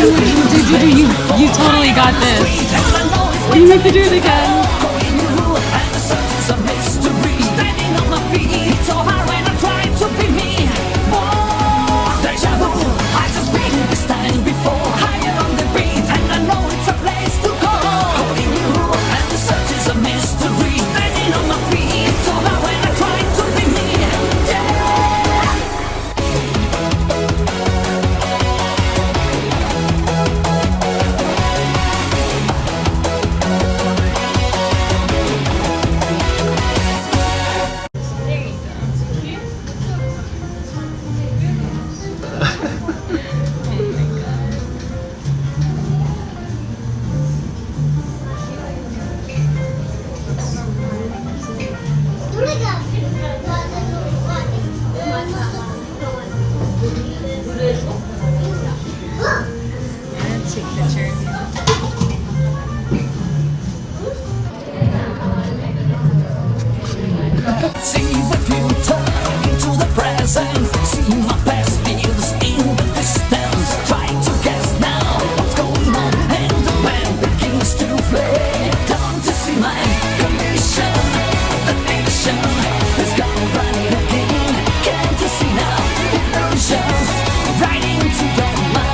You totally got this. You have to do it again. So hard when I try to be me. Oh, deja vu. I just been this time before. Higher on the beat, and I know it's a place to go. Holding you, and the search is a mystery. Standing on my feet, so hard when I try to be me. Yeah. See the future into the present. See my past lives in the distance. Try to guess now what's going on, and the band begins to play. Don't you see my condition? The fiction is gone running again. Can't you see now? Illusions right into your mind.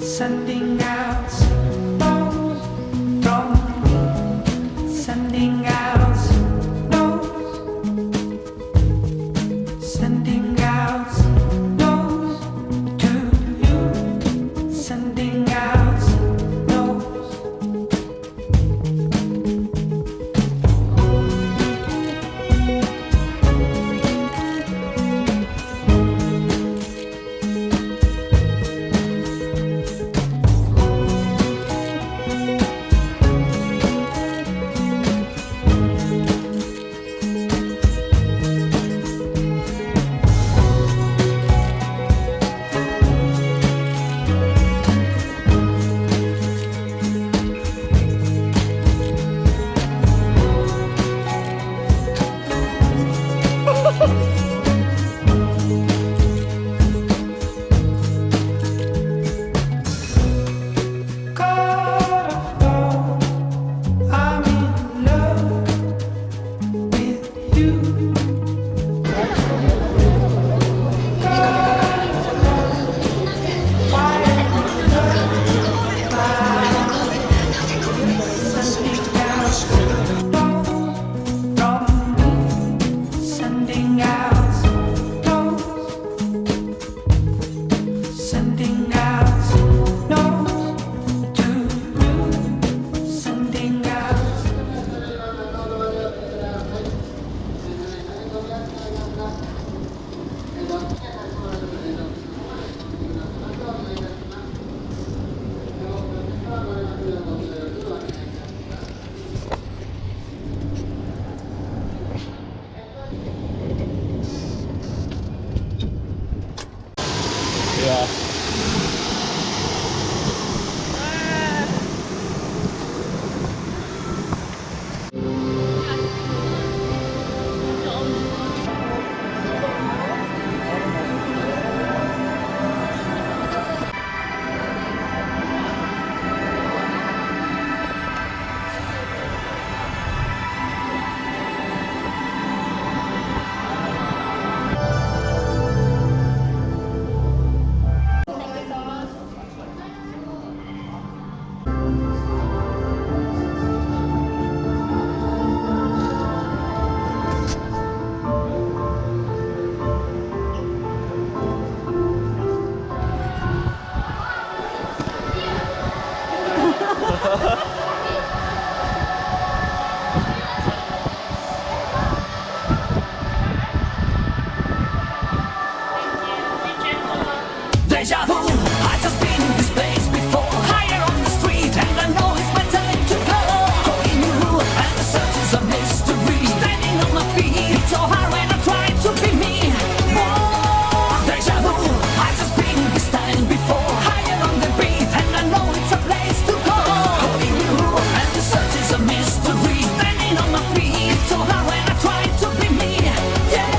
Sending out signals from me, sending out signals, sending out signals to you, sending out signals. Deja vu, I just been in this place before. Higher on the street, and I know it's my time to go. Calling you, and the search is a mystery. Standing on my feet, it's so hard when I try to be me. Whoa, deja vu, I just been in this time before. Higher on the beat, and I know it's a place to go. Calling you, and the search is a mystery. Standing on my feet, it's so hard when I try to be me. Yeah.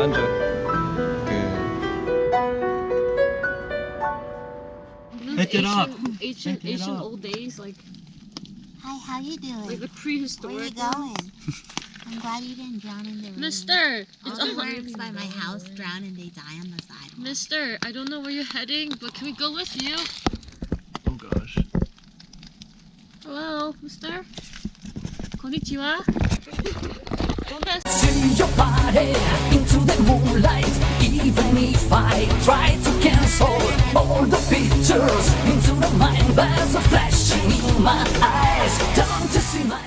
앉아. Asian old days, like Hi, how you doing? the Where prehistoric. you going? I'm glad you didn't drown in the river. Mister, All it's the worms by my house drown and they die on the sidewalk. Mister, I don't know where you're heading, but can we go with you? Oh gosh. Hello, Mister. Konnichiwa. See your body into the moonlight. Even if I try to cancel all the pictures into the mind, there's a flashing in my eyes. Don't you see my